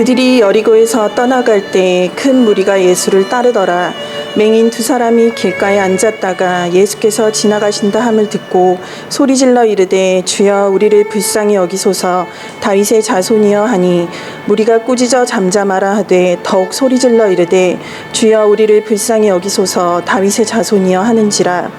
그들이 여리고에서 떠나갈 때 큰 무리가 예수를 따르더라. 맹인 두 사람이 길가에 앉았다가 예수께서 지나가신다 함을 듣고 소리질러 이르되 주여 우리를 불쌍히 여기소서. 다윗의 자손이여 하니 무리가 꾸짖어 잠잠하라 하되 더욱 소리질러 이르되 주여 우리를 불쌍히 여기소서. 다윗의 자손이여 하는지라.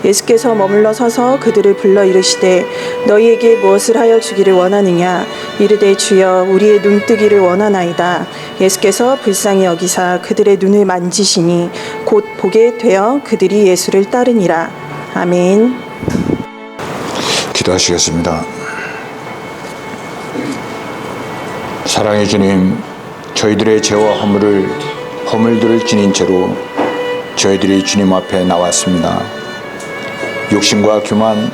예수께서 머물러 서서 그들을 불러 이르시되 너희에게 무엇을 하여 주기를 원하느냐. 이르되 주여 우리의 눈뜨기를 원하나이다. 예수께서 불쌍히 여기사 그들의 눈을 만지시니 곧 보게 되어 그들이 예수를 따르니라. 아멘. 기도하시겠습니다. 사랑의 주님, 저희들의 죄와 허물들을 지닌 채로 저희들이 주님 앞에 나왔습니다. 욕심과 교만,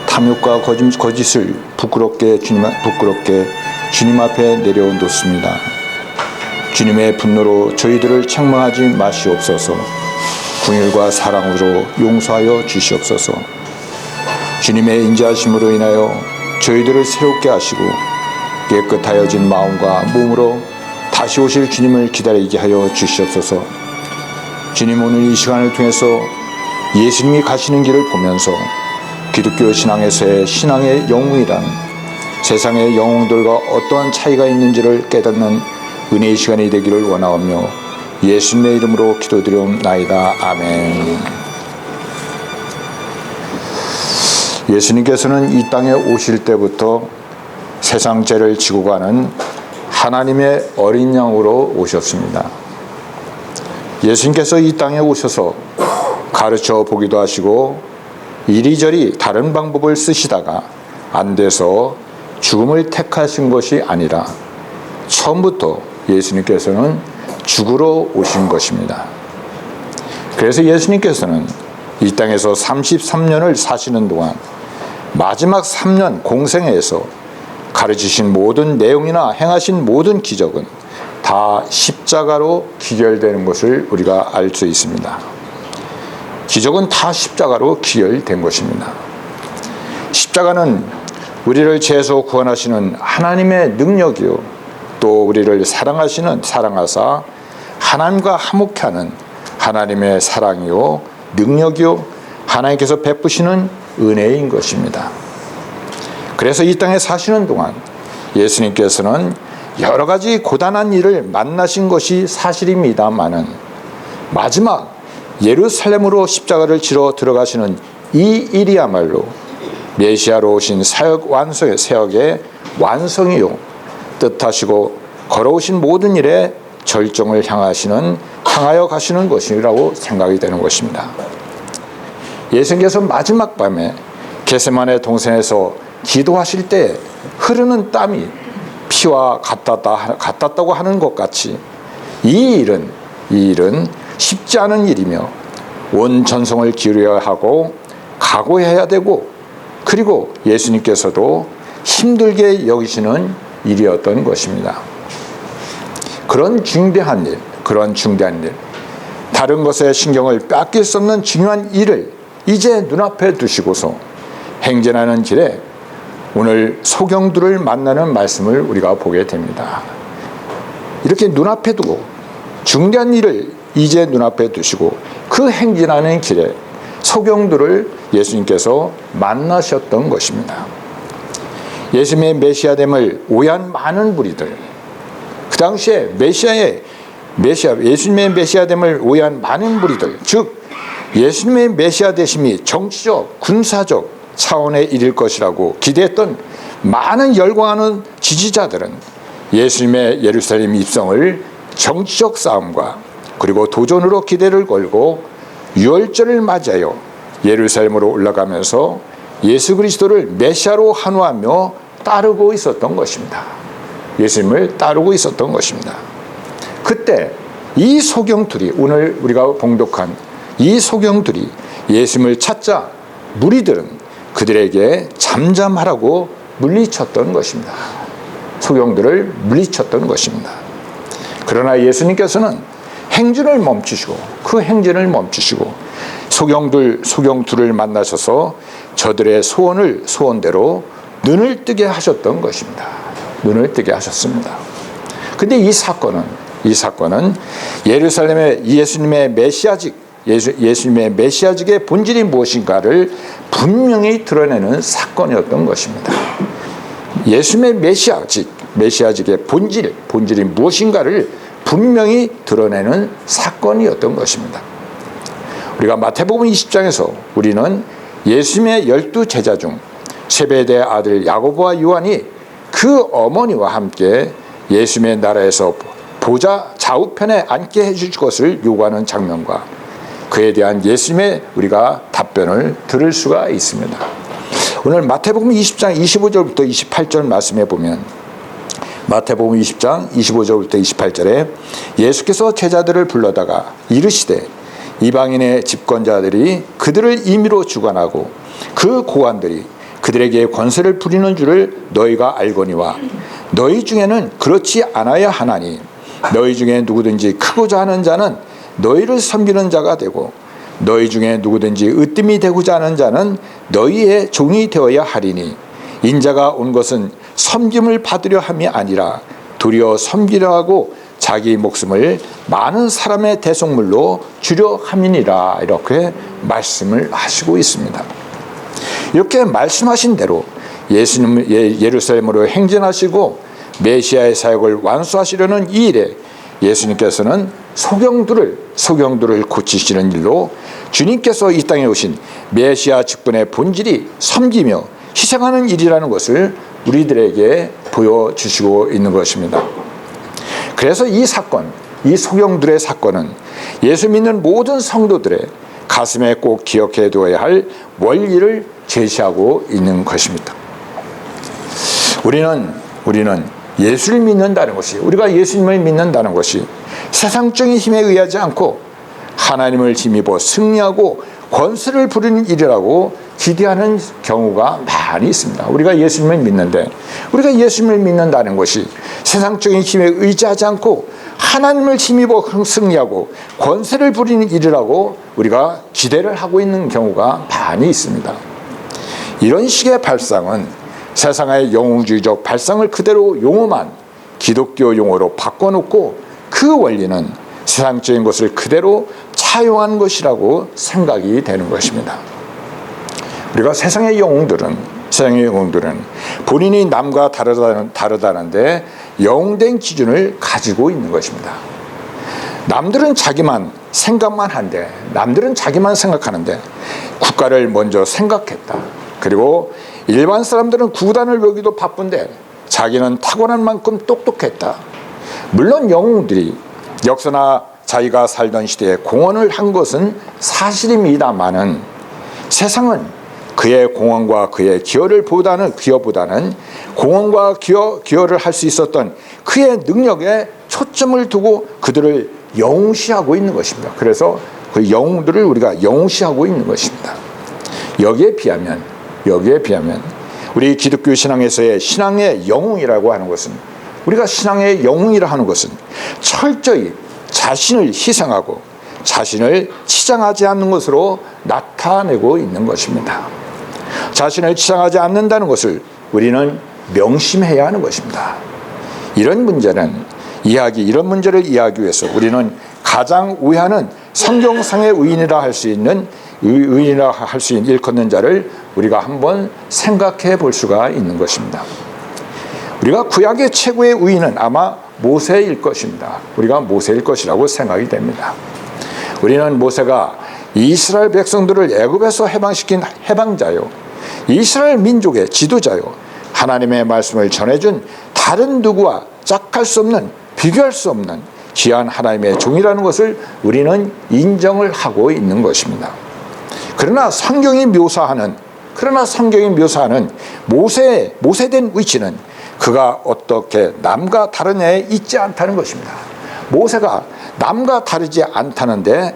탐욕과 거짓을 부끄럽게 주님 앞에 내려놓습니다. 주님의 분노로 저희들을 책망하지 마시옵소서. 긍휼과 사랑으로 용서하여 주시옵소서. 주님의 인자하심으로 인하여 저희들을 새롭게 하시고 깨끗하여진 마음과 몸으로 다시 오실 주님을 기다리게 하여 주시옵소서. 주님, 오늘 이 시간을 통해서 예수님이 가시는 길을 보면서 기독교 신앙에서의 신앙의 영웅이란 세상의 영웅들과 어떠한 차이가 있는지를 깨닫는 은혜의 시간이 되기를 원하오며 예수님의 이름으로 기도드리옵나이다. 아멘. 예수님께서는 이 땅에 오실 때부터 세상 죄를 지고 가는 하나님의 어린 양으로 오셨습니다. 예수님께서 이 땅에 오셔서 가르쳐 보기도 하시고 이리저리 다른 방법을 쓰시다가 안 돼서 죽음을 택하신 것이 아니라 처음부터 예수님께서는 죽으러 오신 것입니다. 그래서 예수님께서는 이 땅에서 33년을 사시는 동안 마지막 3년 공생애에서 가르치신 모든 내용이나 행하신 모든 기적은 다 십자가로 기결되는 것을 우리가 알 수 있습니다. 기적은 다 십자가로 기결된 것입니다. 십자가는 우리를 죄에서 구원하시는 하나님의 능력이요 또 우리를 사랑하사 하나님과 화목케 하는 하나님의 사랑이요 능력이요 하나님께서 베푸시는 은혜인 것입니다. 그래서 이 땅에 사시는 동안 예수님께서는 여러 가지 고단한 일을 만나신 것이 사실입니다마는 마지막 예루살렘으로 십자가를 지러 들어가시는 이 일이야말로 메시아로 오신 사역의 완성이요 뜻하시고 걸어오신 모든 일에 절정을 향하여 가시는 것이라고 생각이 되는 것입니다. 예수님께서 마지막 밤에 겟세마네 동산에서 기도하실 때 흐르는 땀이 피와 같았다고 하는 것 같이 이 일은 쉽지 않은 일이며 온 전성을 기울여야 하고 각오해야 되고 그리고 예수님께서도 힘들게 여기시는 일이었던 것입니다. 그런 중대한 일, 다른 것에 신경을 뺏길 수 없는 중요한 일을 이제 눈앞에 두시고서 행진하는 길에 오늘 소경들을 만나는 말씀을 우리가 보게 됩니다. 이렇게 눈앞에 두고 중대한 일을 이제 눈앞에 두시고 그 행진하는 길에 소경들을 예수님께서 만나셨던 것입니다. 예수님의 메시아됨을 오해한 많은 무리들, 그 당시에 예수님의 메시아됨을 오해한 많은 무리들, 즉 예수님의 메시아 되심이 정치적, 군사적 차원의 일일 것이라고 기대했던 많은 열광하는 지지자들은 예수님의 예루살렘 입성을 정치적 싸움과 그리고 도전으로 기대를 걸고 유월절을 맞이하여 예루살렘으로 올라가면서 예수 그리스도를 메시아로 환호하며 따르고 있었던 것입니다. 예수님을 따르고 있었던 것입니다. 그때 이 소경들이 오늘 우리가 봉독한 이 소경들이 예수님을 찾자 무리들은 그들에게 잠잠하라고 물리쳤던 것입니다. 소경들을 물리쳤던 것입니다. 그러나 예수님께서는 행진을 멈추시고 소경들을 만나셔서 저들의 소원대로 눈을 뜨게 하셨던 것입니다. 눈을 뜨게 하셨습니다. 근데 이 사건은 예루살렘의 예수님의 메시아직의 본질이 무엇인가를 분명히 드러내는 사건이었던 것입니다. 예수님의 메시아직의 본질이 무엇인가를 분명히 드러내는 사건이었던 것입니다. 우리가 마태복음 20장에서 우리는 예수님의 12 제자 중 세베대 아들 야고보와 요한이 그 어머니와 함께 예수님의 나라에서 보좌 좌우편에 앉게 해줄 것을 요구하는 장면과 그에 대한 예수님의 우리가 답변을 들을 수가 있습니다. 오늘 마태복음 20장 25절부터 28절 말씀해 보면 마태복음 20장 25절부터 28절에 예수께서 제자들을 불러다가 이르시되 이방인의 집권자들이 그들을 임의로 주관하고 그 고관들이 그들에게 권세를 부리는 줄을 너희가 알거니와 너희 중에는 그렇지 않아야 하나니 너희 중에 누구든지 크고자 하는 자는 너희를 섬기는 자가 되고 너희 중에 누구든지 으뜸이 되고자 하는 자는 너희의 종이 되어야 하리니 인자가 온 것은 섬김을 받으려 함이 아니라 도리어 섬기려 하고 자기 목숨을 많은 사람의 대속물로 주려 함이니라. 이렇게 말씀을 하시고 있습니다. 이렇게 말씀하신 대로 예수님 예루살렘으로 행진하시고 메시아의 사역을 완수하시려는 이 일에 예수님께서는 소경들을 고치시는 일로 주님께서 이 땅에 오신 메시아 직분의 본질이 섬기며 희생하는 일이라는 것을 우리들에게 보여주시고 있는 것입니다. 그래서 이 사건, 이 소경들의 사건은 예수 믿는 모든 성도들의 가슴에 꼭 기억해 두어야 할 원리를 제시하고 있는 것입니다. 우리는 예수를 믿는다는 것이, 우리가 예수님을 믿는다는 것이 세상적인 힘에 의하지 않고 하나님을 힘입어 승리하고 권세를 부리는 일이라고 기대하는 경우가 많이 있습니다. 우리가 예수님을 믿는데, 우리가 예수님을 믿는다는 것이 세상적인 힘에 의지하지 않고 하나님을 힘입어 승리하고 권세를 부리는 일이라고 우리가 기대를 하고 있는 경우가 많이 있습니다. 이런 식의 발상은 세상의 영웅주의적 발상을 그대로 용어만 기독교 용어로 바꿔놓고 그 원리는 세상적인 것을 그대로 차용한 것이라고 생각이 되는 것입니다. 우리가 세상의 영웅들은 본인이 남과 다르다는데 영웅된 기준을 가지고 있는 것입니다. 남들은 자기만 생각하는데 국가를 먼저 생각했다. 그리고 일반 사람들은 구단을 외우기도 바쁜데 자기는 타고난 만큼 똑똑했다. 물론 영웅들이 역사나 자기가 살던 시대에 공헌을 한 것은 사실입니다마는 세상은 그의 공헌과 그의 기여보다는 공헌과 기여를 할 수 있었던 그의 능력에 초점을 두고 그들을 영웅시하고 있는 것입니다. 그래서 그 영웅들을 우리가 영웅시하고 있는 것입니다. 여기에 비하면 우리 기독교 신앙에서의 신앙의 영웅이라고 하는 것은, 우리가 신앙의 영웅이라 하는 것은 철저히 자신을 희생하고 자신을 치장하지 않는 것으로 나타내고 있는 것입니다. 자신을 치장하지 않는다는 것을 우리는 명심해야 하는 것입니다. 이런 문제를 이해하기 위해서 우리는 가장 우회하는 성경상의 의인이라 할 수 있는 일컫는 자를 우리가 한번 생각해 볼 수가 있는 것입니다. 우리가 구약의 최고의 의인은 아마 모세일 것입니다. 우리가 모세일 것이라고 생각이 됩니다. 우리는 모세가 이스라엘 백성들을 애굽에서 해방시킨 해방자요, 이스라엘 민족의 지도자요, 하나님의 말씀을 전해준 다른 누구와 짝할 수 없는, 비교할 수 없는 귀한 하나님의 종이라는 것을 우리는 인정을 하고 있는 것입니다. 그러나 성경이 묘사하는 모세된 위치는 그가 어떻게 남과 다른 애에 있지 않다는 것입니다. 모세가 남과 다르지 않다는 데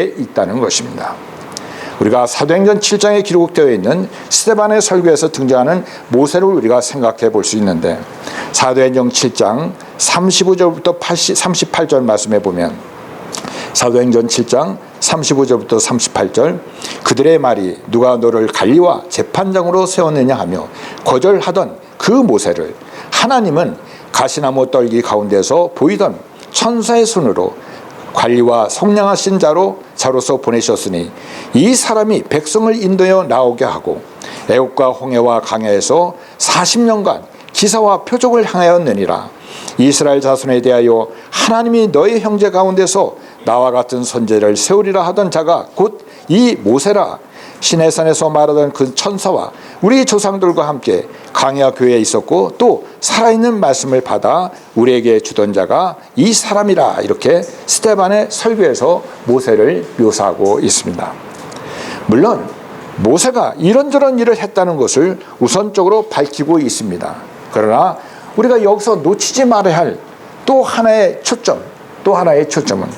있다는 것입니다. 우리가 사도행전 7장에 기록되어 있는 스데반의 설교에서 등장하는 모세를 우리가 생각해 볼 수 있는데, 사도행전 7장 35절부터 38절 말씀해 보면, 사도행전 7장 35절부터 38절, 그들의 말이 누가 너를 관리와 재판장으로 세웠느냐 하며 거절하던 그 모세를 하나님은 가시나무 떨기 가운데서 보이던 천사의 손으로 관리와 성량하신 자로서 보내셨으니 이 사람이 백성을 인도하여 나오게 하고 애국과 홍해와 강야에서 40년간 기사와 표적을 행하였느니라. 이스라엘 자손에 대하여 하나님이 너희 형제 가운데서 나와 같은 선제를 세우리라 하던 자가 곧 이 모세라. 시내산에서 말하던 그 천사와 우리 조상들과 함께 강야 교회에 있었고 또 살아있는 말씀을 받아 우리에게 주던 자가 이 사람이라. 이렇게 스데반의 설교에서 모세를 묘사하고 있습니다. 물론 모세가 이런저런 일을 했다는 것을 우선적으로 밝히고 있습니다. 그러나 우리가 여기서 놓치지 말아야 할 또 하나의 초점은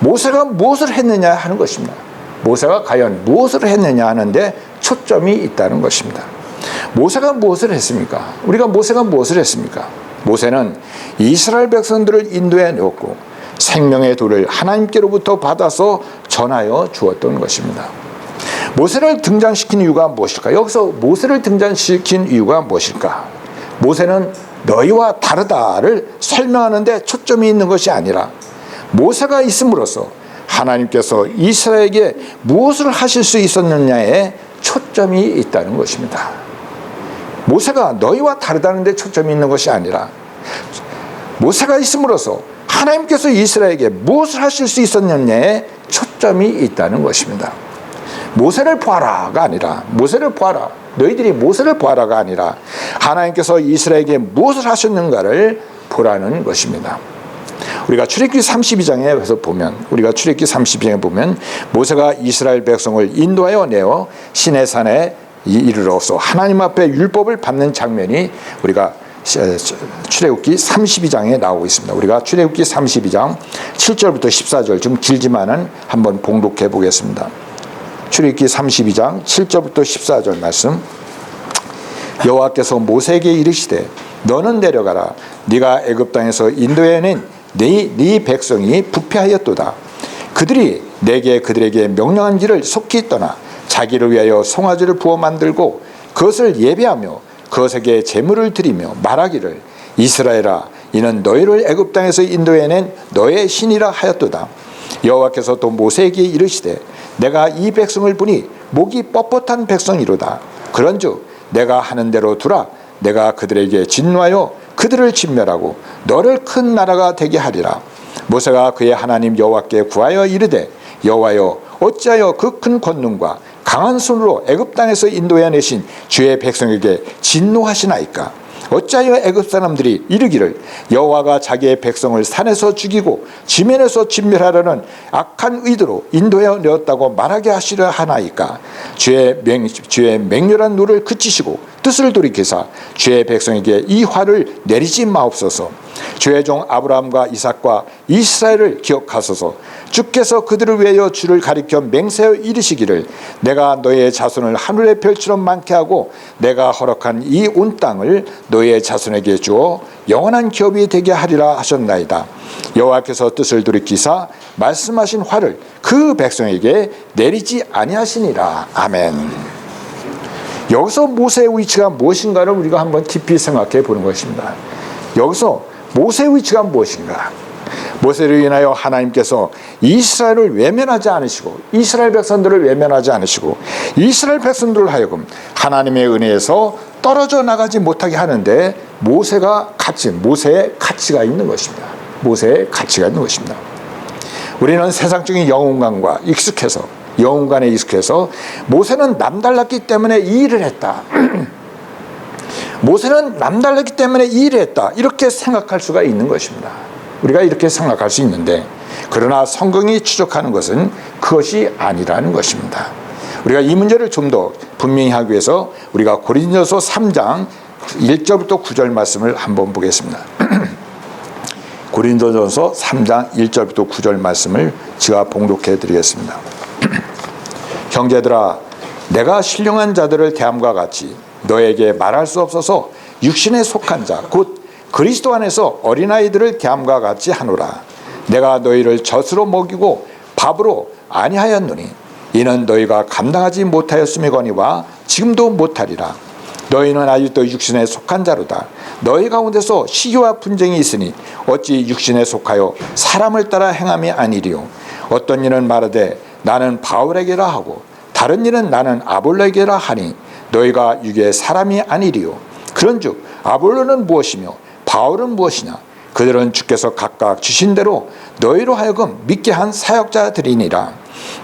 모세가 무엇을 했느냐 하는 것입니다. 모세가 과연 무엇을 했느냐 하는데 초점이 있다는 것입니다. 모세가 무엇을 했습니까? 모세가 무엇을 했습니까? 모세는 이스라엘 백성들을 인도해 놓고 생명의 돌을 하나님께로부터 받아서 전하여 주었던 것입니다. 모세를 등장시킨 이유가 무엇일까? 여기서 모세를 등장시킨 이유가 무엇일까? 모세는 너희와 다르다를 설명하는 데 초점이 있는 것이 아니라 모세가 있음으로써 하나님께서 이스라엘에게 무엇을 하실 수 있었느냐에 초점이 있다는 것입니다. 모세가 너희와 다르다는 데 초점이 있는 것이 아니라 모세가 있음으로써 하나님께서 이스라엘에게 무엇을 하실 수 있었느냐에 초점이 있다는 것입니다. 모세를 보아라가 아니라 너희들이 모세를 보아라가 아니라 하나님께서 이스라엘에게 무엇을 하셨는가를 보라는 것입니다. 우리가 출애굽기 32장에 보면 모세가 이스라엘 백성을 인도하여 내어 시내산에 이르러서 하나님 앞에 율법을 받는 장면이 우리가 출애굽기 32장에 나오고 있습니다. 우리가 출애굽기 32장 7절부터 14절 좀 길지만은 한번 봉독해 보겠습니다. 출애굽기 32장 7절부터 14절 말씀. 여호와께서 모세에게 이르시되 너는 내려가라. 네가 애굽 땅에서 인도해낸 네 백성이 부패하였도다. 그들이 내게 그들에게 명령한 길을 속히 떠나 자기를 위하여 송아지를 부어 만들고 그것을 예배하며 그것에게 제물을 드리며 말하기를 이스라엘아 이는 너희를 애굽 땅에서 인도해낸 너의 신이라 하였도다. 여호와께서 또 모세에게 이르시되 내가 이 백성을 보니 목이 뻣뻣한 백성이로다. 그런즉 내가 하는 대로 두라. 내가 그들에게 진노하여 그들을 진멸하고 너를 큰 나라가 되게 하리라. 모세가 그의 하나님 여호와께 구하여 이르되 여호와여 어찌하여 그 큰 권능과 강한 손으로 애굽 땅에서 인도해 내신 주의 백성에게 진노하시나이까? 어찌하여 애굽 사람들이 이르기를 여호와가 자기의 백성을 산에서 죽이고 지면에서 진멸하려는 악한 의도로 인도해 내었다고 말하게 하시려 하나이까? 주의 맹렬한 노를 그치시고 뜻을 돌이키사 주의 백성에게 이 화를 내리지 마옵소서. 주의 종 아브라함과 이삭과 이스라엘을 기억하소서. 주께서 그들을 위하여 주를 가리켜 맹세하여 이르시기를 내가 너의 자손을 하늘의 별처럼 많게 하고 내가 허락한 이 온 땅을 너의 자손에게 주어 영원한 기업이 되게 하리라 하셨나이다. 여호와께서 뜻을 돌이키사 말씀하신 화를 그 백성에게 내리지 아니하시니라. 아멘. 여기서 모세의 위치가 무엇인가를 우리가 한번 깊이 생각해 보는 것입니다. 여기서 모세의 위치가 무엇인가? 모세를 인하여 하나님께서 이스라엘을 외면하지 않으시고 이스라엘 백성들을 외면하지 않으시고 이스라엘 백성들을 하여금 하나님의 은혜에서 떨어져 나가지 못하게 하는데 모세의 가치가 있는 것입니다. 모세의 가치가 있는 것입니다. 우리는 세상적인 영웅관에 익숙해서 모세는 남달랐기 때문에 이 일을 했다. 모세는 남달랐기 때문에 이 일을 했다. 이렇게 생각할 수가 있는 것입니다. 우리가 이렇게 생각할 수 있는데 그러나 성경이 추적하는 것은 그것이 아니라는 것입니다. 우리가 이 문제를 좀 더 분명히 하기 위해서 우리가 고린도서 3장 1절부터 9절 말씀을 한번 보겠습니다. 고린도전서 3장 1절부터 9절 말씀을 제가 봉독해 드리겠습니다. 형제들아 내가 신령한 자들을 대함과 같이 너에게 말할 수 없어서 육신에 속한 자 곧 그리스도 안에서 어린아이들을 대함과 같이 하노라. 내가 너희를 젖으로 먹이고 밥으로 아니하였노니 이는 너희가 감당하지 못하였음이거니와 지금도 못하리라. 너희는 아직도 육신에 속한 자로다. 너희 가운데서 시기와 분쟁이 있으니 어찌 육신에 속하여 사람을 따라 행함이 아니리요. 어떤 이는 말하되 나는 바울에게라 하고 다른 이는 나는 아볼로에게라 하니 너희가 육의 사람이 아니리요. 그런즉 아볼로는 무엇이며 바울은 무엇이냐. 그들은 주께서 각각 주신 대로 너희로 하여금 믿게 한 사역자들이니라.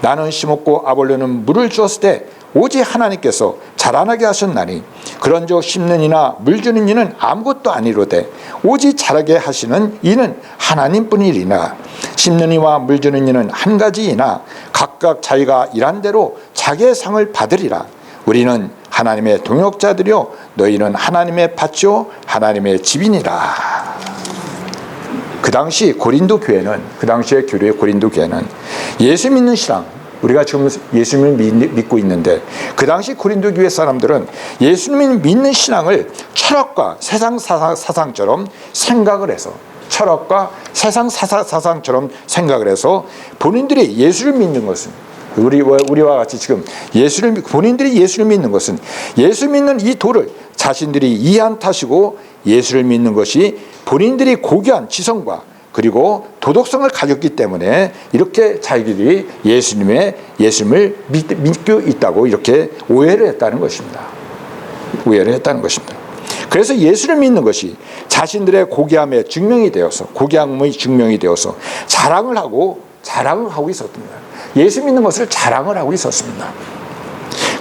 나는 심었고 아볼로는 물을 주었을 때 오직 하나님께서 자라나게 하셨나니 그런즉 심는 이나 물 주는 이는 아무것도 아니로되 오직 자라게 하시는 이는 하나님뿐이리라. 심는 이와 물 주는 이는 한 가지이나 각각 자기가 일한 대로 자기의 상을 받으리라. 우리는 하나님의 동역자들이요 너희는 하나님의 밭이요 하나님의 집이니라. 그 당시 고린도 교회는, 그 당시의 교회 고린도 교회는 예수 믿는 신앙, 우리가 지금 예수님을 믿고 있는데 그 당시 고린도 교회 사람들은 예수님을 믿는 신앙을 철학과 세상 사상처럼 생각을 해서, 철학과 세상 사상처럼 생각을 해서 본인들이 예수를 믿는 것은, 우리와 같이 지금 본인들이 예수를 믿는 것은, 예수 믿는 이 도를 자신들이 이해한 탓이고 예수를 믿는 것이 본인들이 고귀한 지성과 그리고 도덕성을 가졌기 때문에 이렇게 자기들이 예수님을 믿고 있다고 이렇게 오해를 했다는 것입니다. 오해를 했다는 것입니다. 그래서 예수를 믿는 것이 자신들의 고귀함의 증명이 되어서, 고귀함의 증명이 되어서 자랑을 하고 있었습니다. 예수 믿는 것을 자랑을 하고 있었습니다.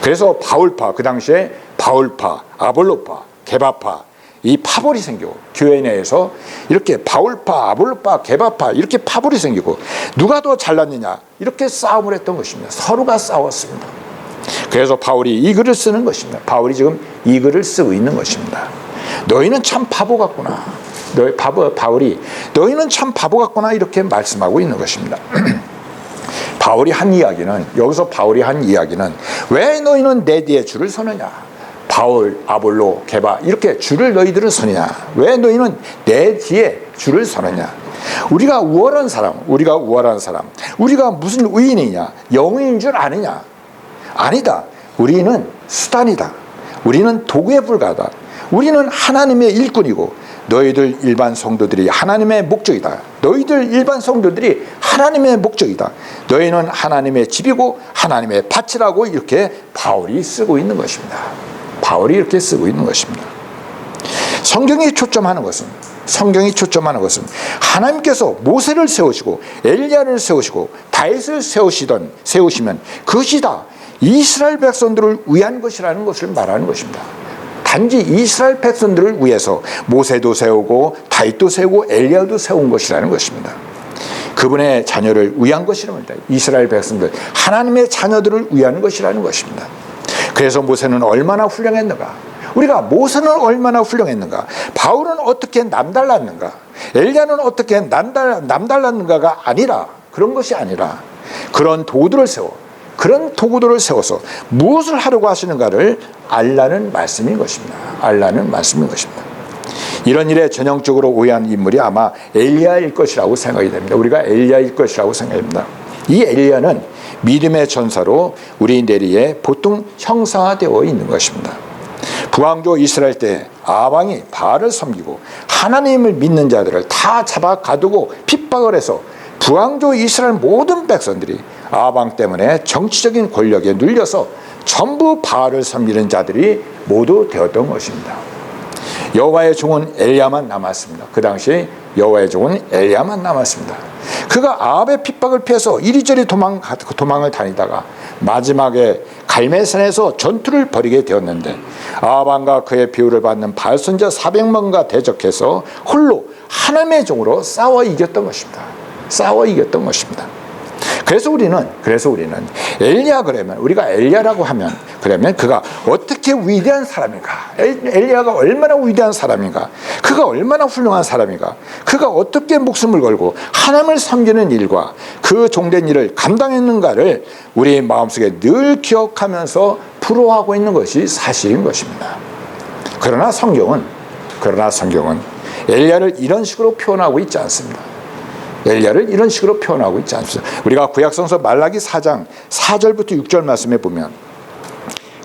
그래서 바울파, 그 당시에 바울파, 아볼로파, 게바파, 이 파벌이 생기고 교회 내에서 이렇게 바울파, 아볼로파, 게바파 이렇게 파벌이 생기고 누가 더 잘났느냐 이렇게 싸움을 했던 것입니다. 서로가 싸웠습니다. 그래서 바울이 이 글을 쓰는 것입니다. 바울이 지금 이 글을 쓰고 있는 것입니다. 너희는 참 바보 같구나. 바울이 너희는 참 바보 같구나 이렇게 말씀하고 있는 것입니다. 바울이 한 이야기는, 여기서 바울이 한 이야기는 왜 너희는 내 뒤에 줄을 서느냐. 바울, 아볼로, 게바 이렇게 줄을 너희들은 서느냐. 왜 너희는 내 뒤에 줄을 서느냐. 우리가 우월한 사람, 우리가 무슨 의인이냐, 영웅인 줄 아느냐. 아니다. 우리는 수단이다. 우리는 도구에 불과하다. 우리는 하나님의 일꾼이고 너희들 일반 성도들이 하나님의 목적이다. 너희들 일반 성도들이 하나님의 목적이다. 너희는 하나님의 집이고 하나님의 밭이라고 이렇게 바울이 쓰고 있는 것입니다. 바울이 이렇게 쓰고 있는 것입니다. 성경이 초점하는 것은 하나님께서 모세를 세우시고 엘리야를 세우시고 다윗을 세우시면 그것이 다 이스라엘 백성들을 위한 것이라는 것을 말하는 것입니다. 단지 이스라엘 백성들을 위해서 모세도 세우고 다윗도 세우고 엘리야도 세운 것이라는 것입니다. 그분의 자녀를 위한 것이라는 겁니다. 이스라엘 백성들, 하나님의 자녀들을 위한 것이라는 것입니다. 그래서 모세는 얼마나 훌륭했는가? 우리가 모세는 얼마나 훌륭했는가? 바울은 어떻게 남달랐는가? 엘리야는 어떻게 남달랐는가가 아니라, 그런 것이 아니라 그런 도구들을 세워서 무엇을 하려고 하시는가를 알라는 말씀인 것입니다. 이런 일에 전형적으로 오해한 인물이 아마 엘리야일 것이라고 생각이 됩니다. 우리가 엘리야일 것이라고 생각합니다. 이 엘리야는 믿음의 전사로 우리 내리에 보통 형상화되어 있는 것입니다. 부왕조 이스라엘 때 아방이 바알을 섬기고 하나님을 믿는 자들을 다 잡아 가두고 핍박을 해서 부왕조 이스라엘 모든 백성들이 아방 때문에 정치적인 권력에 눌려서 전부 바알을 섬기는 자들이 모두 되었던 것입니다. 여호와의 종은 엘리야만 남았습니다. 그 당시 여호와의 종은 엘리야만 남았습니다. 그가 아합의 핍박을 피해서 이리저리 도망을 다니다가 마지막에 갈멜산에서 전투를 벌이게 되었는데 아합과 그의 비유를 받는 바알 선지자 400명과 대적해서 홀로 하나님의 종으로 싸워 이겼던 것입니다. 그래서 우리는 엘리야, 그러면 우리가 엘리야라고 하면 그러면 그가 어떻게 위대한 사람인가? 엘리야가 얼마나 위대한 사람인가? 그가 얼마나 훌륭한 사람인가? 그가 어떻게 목숨을 걸고 하나님을 섬기는 일과 그 종된 일을 감당했는가를 우리 마음속에 늘 기억하면서 부러워하고 있는 것이 사실인 것입니다. 그러나 성경은 엘리야를 이런 식으로 표현하고 있지 않습니다. 우리가 구약성서 말라기 4장 4절부터 6절 말씀에 보면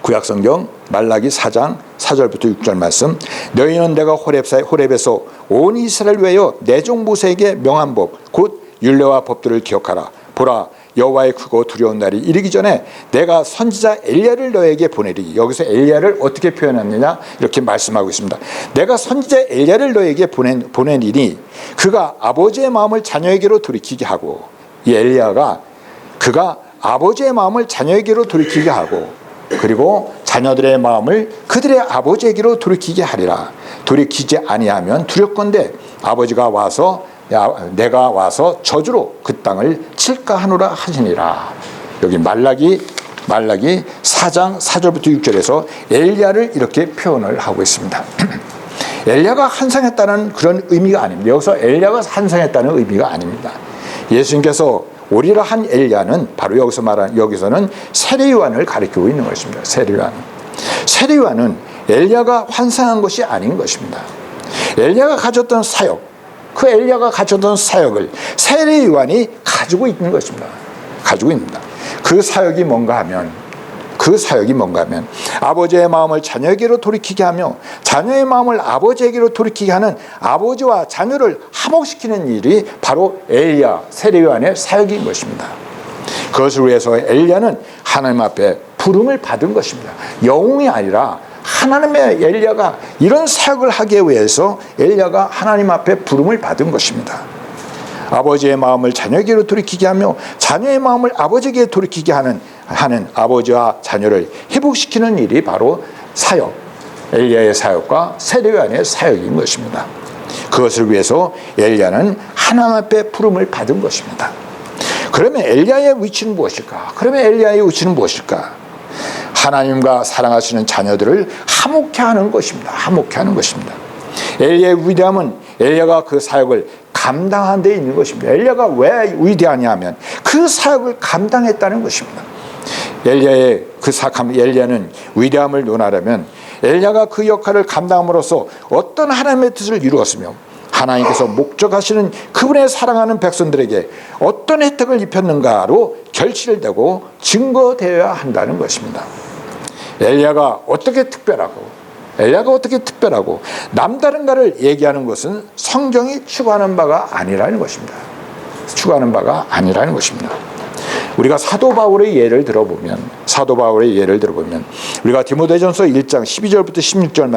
구약성경 말라기 4장 4절부터 6절 말씀. 너희는 내가 호렙에서 온 이스라엘 위하여 내 종 모세에게 명한 법 곧 율례와 법들을 기억하라. 보라, 여호와의 크고 두려운 날이 이르기 전에 내가 선지자 엘리야를 너에게 보내리. 여기서 엘리야를 어떻게 표현하느냐 이렇게 말씀하고 있습니다. 내가 선지자 엘리야를 너에게 보내리니 그가 아버지의 마음을 자녀에게로 돌이키게 하고, 이 엘리야가 그가 아버지의 마음을 자녀에게로 돌이키게 하고, 그리고 자녀들의 마음을 그들의 아버지에게로 돌이키게 하리라. 돌이키지 아니하면 두렵건대 아버지가 와서 내가 와서 저주로 그 땅을 칠까 하노라 하시니라. 여기 말라기 4장 4절부터 6절에서 엘리야를 이렇게 표현을 하고 있습니다. 엘리야가 환상했다는 그런 의미가 아닙니다. 여기서 엘리야가 환상했다는 의미가 아닙니다. 예수님께서 오리라 한 엘리야는 바로 여기서는 세례요한을 가리키고 있는 것입니다. 세례요한은 엘리야가 환상한 것이 아닌 것입니다. 엘리야가 가졌던 사역, 그 엘리야가 가졌던 사역을 세례요한이 가지고 있는 것입니다. 가지고 있습니다. 그 사역이 뭔가 하면 아버지의 마음을 자녀에게로 돌이키게 하며 자녀의 마음을 아버지에게로 돌이키게 하는 아버지와 자녀를 화목시키는 일이 바로 엘리야, 세례요한의 사역인 것입니다. 그것을 위해서 엘리야는 하나님 앞에 부름을 받은 것입니다. 영웅이 아니라 하나님의 엘리야가 이런 사역을 하기 위해서 엘리야가 하나님 앞에 부름을 받은 것입니다. 아버지의 마음을 자녀에게로 돌이키게 하며 자녀의 마음을 아버지에게 돌이키게 하는 아버지와 자녀를 회복시키는 일이 바로 사역, 엘리야의 사역과 세례요한의 사역인 것입니다. 그것을 위해서 엘리야는 하나님 앞에 부름을 받은 것입니다. 그러면 엘리야의 위치는 무엇일까? 하나님과 사랑하시는 자녀들을 화목케 하는 것입니다. 엘리야의 위대함은 엘리야가 그 사역을 감당한 데 있는 것입니다. 엘리야가 왜 위대하냐면 그 사역을 감당했다는 것입니다. 엘리야는 위대함을 논하려면 엘리야가 그 역할을 감당함으로써 어떤 하나님의 뜻을 이루었으며 하나님께서 목적하시는 그분의 사랑하는 백성들에게 어떤 혜택을 입혔는가로 결실되고 증거되어야 한다는 것입니다. 엘리야가 어떻게 특별하고 남다른가를 얘기하는 것은 성경이 추구하는 바가 아니라는 것입니다. 우리가 사도 바울의 예를 들어보면 우리가 디모데전서 1장 12절부터 16절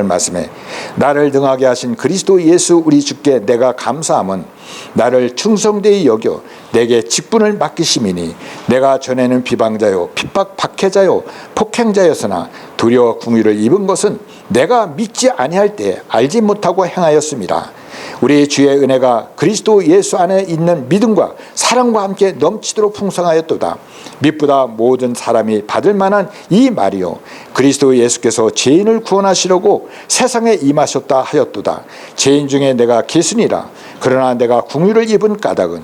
말씀에 나를 등하게 하신 그리스도 예수 우리 주께 내가 감사함은 나를 충성되이 여겨 내게 직분을 맡기심이니 내가 전에는 비방자요 핍박 박해자요 폭행자였으나 도리어 궁유를 입은 것은 내가 믿지 아니할 때 알지 못하고 행하였음이라. 우리 주의 은혜가 그리스도 예수 안에 있는 믿음과 사랑과 함께 넘치도록 풍성하였도다. 믿보다 모든 사람이 받을 만한 이 말이요 그리스도 예수께서 죄인을 구원하시려고 세상에 임하셨다 하였도다. 죄인 중에 내가 계순이라. 그러나 내가 궁유를 입은 까닭은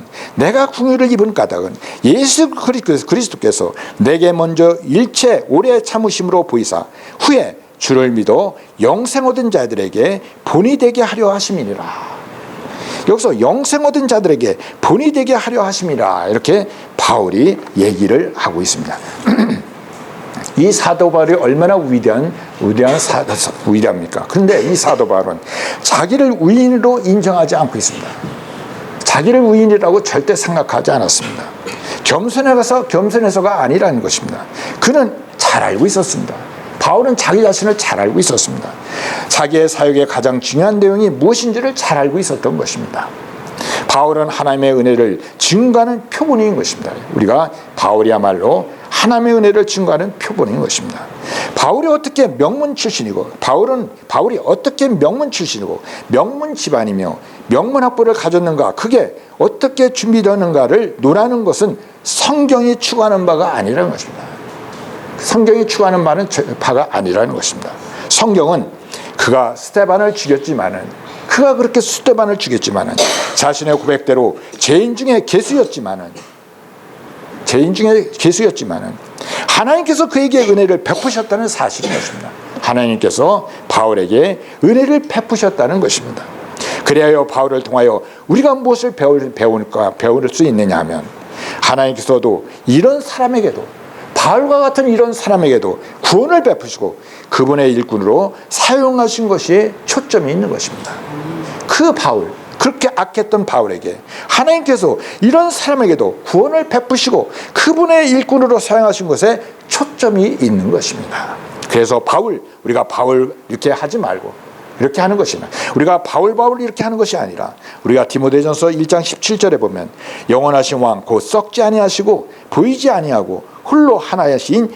예수 그리스도께서 내게 먼저 일체 오래 참으심으로 보이사 후에 주를 믿어 영생 얻은 자들에게 본이 되게 하려 하심이니라. 여기서 영생 얻은 자들에게 본이 되게 하려 하심이라, 이렇게 바울이 얘기를 하고 있습니다. 이 사도 바울이 얼마나 위대합니까? 그런데 이 사도 바울은 자기를 위인으로 인정하지 않고 있습니다. 자기를 위인이라고 절대 생각하지 않았습니다. 겸손해서가 아니라는 것입니다. 그는 잘 알고 있었습니다. 바울은 자기 자신을 잘 알고 있었습니다. 자기의 사역의 가장 중요한 내용이 무엇인지를 잘 알고 있었던 것입니다. 바울은 하나님의 은혜를 증거하는 표본인 것입니다. 우리가 바울이야말로 하나님의 은혜를 증거하는 표본인 것입니다. 바울이 어떻게 명문 출신이고 명문 집안이며 명문 학부를 가졌는가, 그게 어떻게 준비되는가를 논하는 것은 성경이 추구하는 바가 아니라는 것입니다. 성경이 추구하는 바가 아니라는 것입니다. 성경은 그가 스데반을 죽였지만은 자신의 고백대로 죄인 중에 개수였지만은 하나님께서 그에게 은혜를 베푸셨다는 사실인 것입니다. 하나님께서 바울에게 은혜를 베푸셨다는 것입니다. 그래야 바울을 통하여 우리가 무엇을 배울 수 있느냐 하면, 하나님께서도 이런 사람에게도, 바울과 같은 이런 사람에게도 구원을 베푸시고 그분의 일꾼으로 사용하신 것이 초점이 있는 것입니다. 그 바울, 그렇게 악했던 바울에게 하나님께서 이런 사람에게도 구원을 베푸시고 그분의 일꾼으로 사용하신 것에 초점이 있는 것입니다. 그래서 우리가 바울 이렇게 하지 말고 이렇게 하는 것이나, 우리가 바울 이렇게 하는 것이 아니라, 우리가 디모데전서 1장 17절에 보면 영원하신 왕 곧 썩지 아니하시고 보이지 아니하고 홀로 하나이신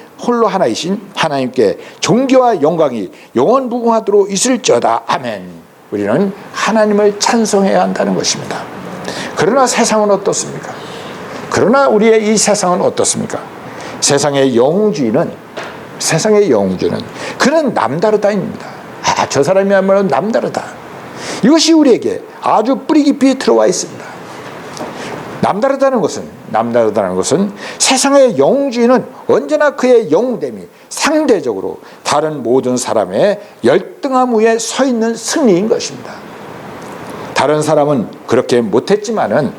하나님께 존귀와 영광이 영원 무궁하도록 있을지어다. 아멘. 우리는 하나님을 찬송해야 한다는 것입니다. 그러나 세상은 어떻습니까? 그러나 우리의 이 세상은 어떻습니까? 세상의 영웅주의는 그는 남다르다입니다. 저 사람이야말로 남다르다. 이것이 우리에게 아주 뿌리 깊이 들어와 있습니다. 남다르다는 것은 세상의 영웅주의는 언제나 그의 영웅됨이 상대적으로 다른 모든 사람의 열등함 위에 서 있는 승리인 것입니다. 다른 사람은 그렇게 못했지만은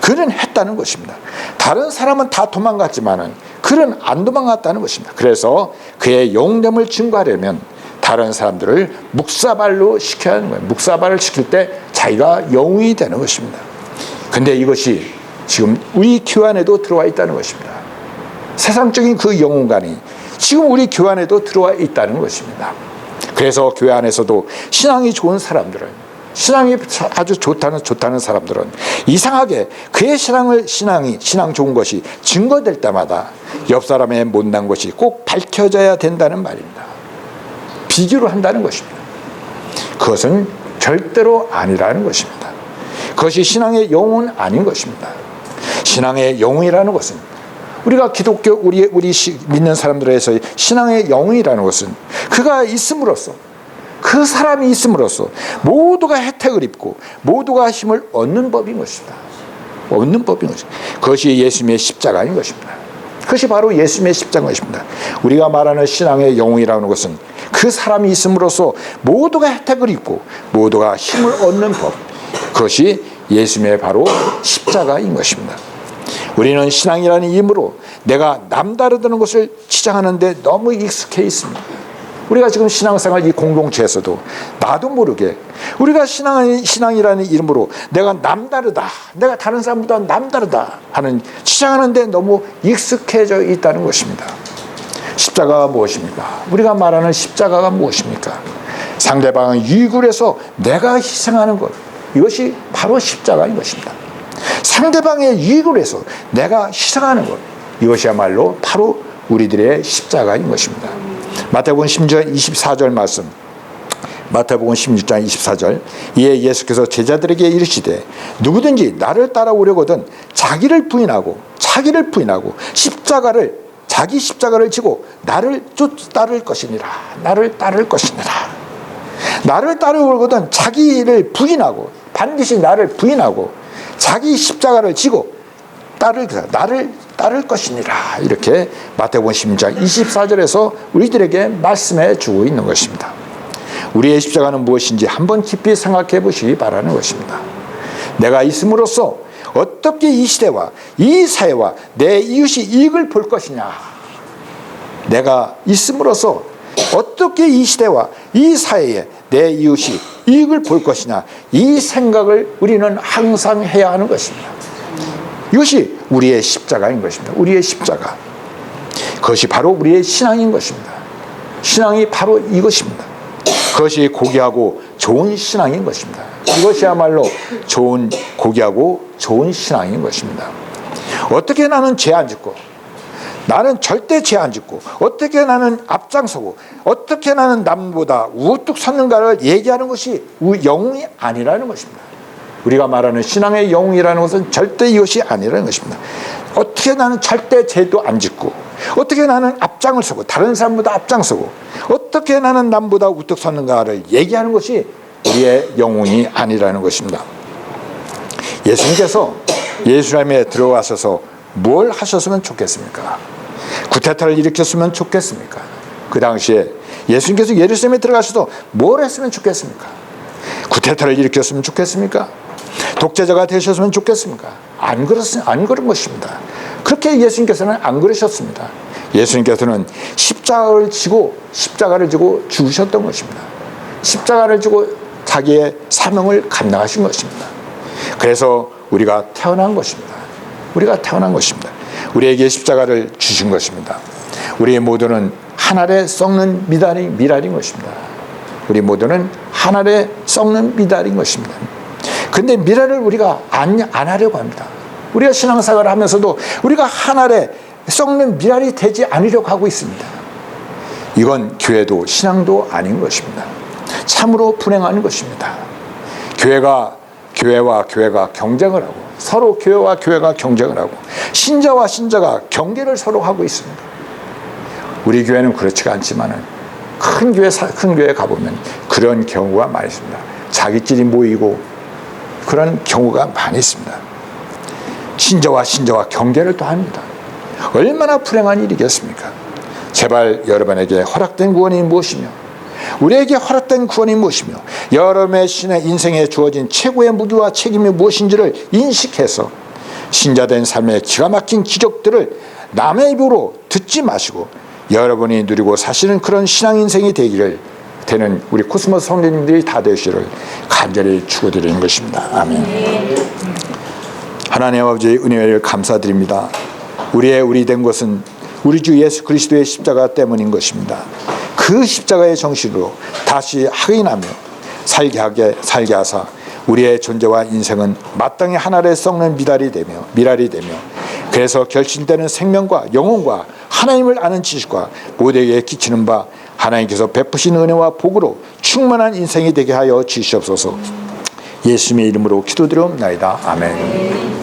그는 했다는 것입니다. 다른 사람은 다 도망갔지만은 그는 안 도망갔다는 것입니다. 그래서 그의 영웅됨을 증거하려면 다른 사람들을 묵사발로 시켜야 하는 거예요. 묵사발을 시킬 때 자기가 영웅이 되는 것입니다. 근데 이것이 지금 우리 교회 안에도 들어와 있다는 것입니다. 세상적인 그 영웅관이 지금 우리 교회 안에도 들어와 있다는 것입니다. 그래서 교회 안에서도 신앙이 좋은 사람들은, 신앙이 아주 좋다는 사람들은 이상하게 그의 신앙 좋은 것이 증거될 때마다 옆 사람의 못난 것이 꼭 밝혀져야 된다는 말입니다. 비교를 한다는 것입니다. 그것은 절대로 아니라는 것입니다. 그것이 신앙의 영웅은 아닌 것입니다. 신앙의 영웅이라는 것은, 우리가 기독교 우리 믿는 사람들에서 신앙의 영웅이라는 것은 그가 있음으로써, 그 사람이 있음으로써 모두가 혜택을 입고 모두가 힘을 얻는 법인 것입니다. 그것이 예수님의 십자가인 것입니다. 그것이 바로 예수님의 십자가인 것입니다. 우리가 말하는 신앙의 영웅이라는 것은 그 사람이 있음으로써 모두가 혜택을 입고 모두가 힘을 얻는 법, 그것이 예수님의 바로 십자가인 것입니다. 우리는 신앙이라는 이름으로 내가 남다르다는 것을 치장하는데 너무 익숙해 있습니다. 우리가 지금 신앙생활 이 공동체에서도 나도 모르게 우리가 신앙이라는 이름으로 내가 남다르다, 내가 다른 사람보다 남다르다 하는 치장하는데 너무 익숙해져 있다는 것입니다. 십자가가 무엇입니까? 우리가 말하는 십자가가 무엇입니까? 상대방을 유익을 해서 내가 희생하는 것, 이것이 바로 십자가인 것입니다. 상대방의 유익을 해서 내가 희생하는 것, 이것이야말로 바로 우리들의 십자가인 것입니다. 마태복음 16장 24절 말씀, 마태복음 16장 24절, 이에 예수께서 제자들에게 이르시되 누구든지 나를 따라오려거든 자기를 부인하고 자기 십자가를 지고 나를 따를 것이니라. 나를 따르거든 자기를 부인하고, 반드시 나를 부인하고 자기 십자가를 지고 나를 따를 것이니라. 이렇게 마태복음 16장 24절에서 우리들에게 말씀해 주고 있는 것입니다. 우리의 십자가는 무엇인지 한번 깊이 생각해 보시기 바라는 것입니다. 내가 있음으로써 어떻게 이 시대와 이 사회와 내 이웃이 이익을 볼 것이냐, 내가 있음으로써 어떻게 이 시대와 이 사회에 내 이웃이 이익을 볼 것이냐, 이 생각을 우리는 항상 해야 하는 것입니다. 이것이 우리의 십자가인 것입니다. 우리의 십자가, 그것이 바로 우리의 신앙인 것입니다. 신앙이 바로 이것입니다. 그것이 고귀하고 좋은 신앙인 것입니다. 이것이야말로 고귀하고 좋은 신앙인 것입니다. 어떻게 나는 죄 안 짓고, 나는 절대 죄 안 짓고, 어떻게 나는 앞장서고, 어떻게 나는 남보다 우뚝 섰는가를 얘기하는 것이 영웅이 아니라는 것입니다. 우리가 말하는 신앙의 영웅이라는 것은 절대 이것이 아니라는 것입니다. 어떻게 나는 절대 죄도 안 짓고, 어떻게 나는 앞장을 서고, 다른 사람보다 앞장서고, 어떻게 나는 남보다 우뚝 섰는가를 얘기하는 것이 우리의 영웅이 아니라는 것입니다. 예수님께서 예루살렘에 들어가셔서 뭘 하셨으면 좋겠습니까? 구테타를 일으켰으면 좋겠습니까? 그 당시에 예수님께서 예루살렘에 들어가셔서 뭘 했으면 좋겠습니까? 구테타를 일으켰으면 좋겠습니까? 독재자가 되셨으면 좋겠습니까? 안 그런 것입니다. 그렇게 예수님께서는 안 그러셨습니다. 예수님께서는 십자가를 지고 죽으셨던 것입니다. 십자가를 지고 자기의 사명을 감당하신 것입니다. 그래서 우리가 태어난 것입니다. 우리가 태어난 것입니다. 우리에게 십자가를 주신 것입니다. 우리 모두는 한 알에 썩는 미랄인 것입니다. 우리 모두는 한 알에 썩는 미랄인 것입니다. 근데 미랄을 우리가 안 하려고 합니다. 우리가 신앙생활을 하면서도 우리가 한 알에 썩는 미랄이 되지 않으려고 하고 있습니다. 이건 교회도 신앙도 아닌 것입니다. 참으로 불행한 것입니다. 교회와 교회가 경쟁을 하고, 서로 교회와 교회가 경쟁을 하고, 신자와 신자가 경계를 서로 하고 있습니다. 우리 교회는 그렇지가 않지만은 큰 교회 가보면 그런 경우가 많이 있습니다. 자기끼리 모이고 그런 경우가 많이 있습니다. 신자와 경계를 또 합니다. 얼마나 불행한 일이겠습니까? 제발 여러분에게 허락된 구원이 무엇이며, 우리에게 허락된 구원이 무엇이며, 여러분의 신의 인생에 주어진 최고의 무기와 책임이 무엇인지를 인식해서 신자된 삶의 기가 막힌 기적들을 남의 입으로 듣지 마시고 여러분이 누리고 사시는 그런 신앙 인생이 되는 우리 코스모스 성도님들이 다 되시기를 간절히 축원드리는 것입니다. 아멘. 하나님 아버지의 은혜를 감사드립니다. 우리 된 것은 우리 주 예수 그리스도의 십자가 때문인 것입니다. 그 십자가의 정신으로 다시 확인하며 살게 하사 우리의 존재와 인생은 마땅히 하나를 썩는 미랄이 되며 그래서 결실되는 생명과 영혼과 하나님을 아는 지식과 모두에게 끼치는 바 하나님께서 베푸신 은혜와 복으로 충만한 인생이 되게 하여 주시옵소서. 예수님의 이름으로 기도드리옵나이다. 아멘.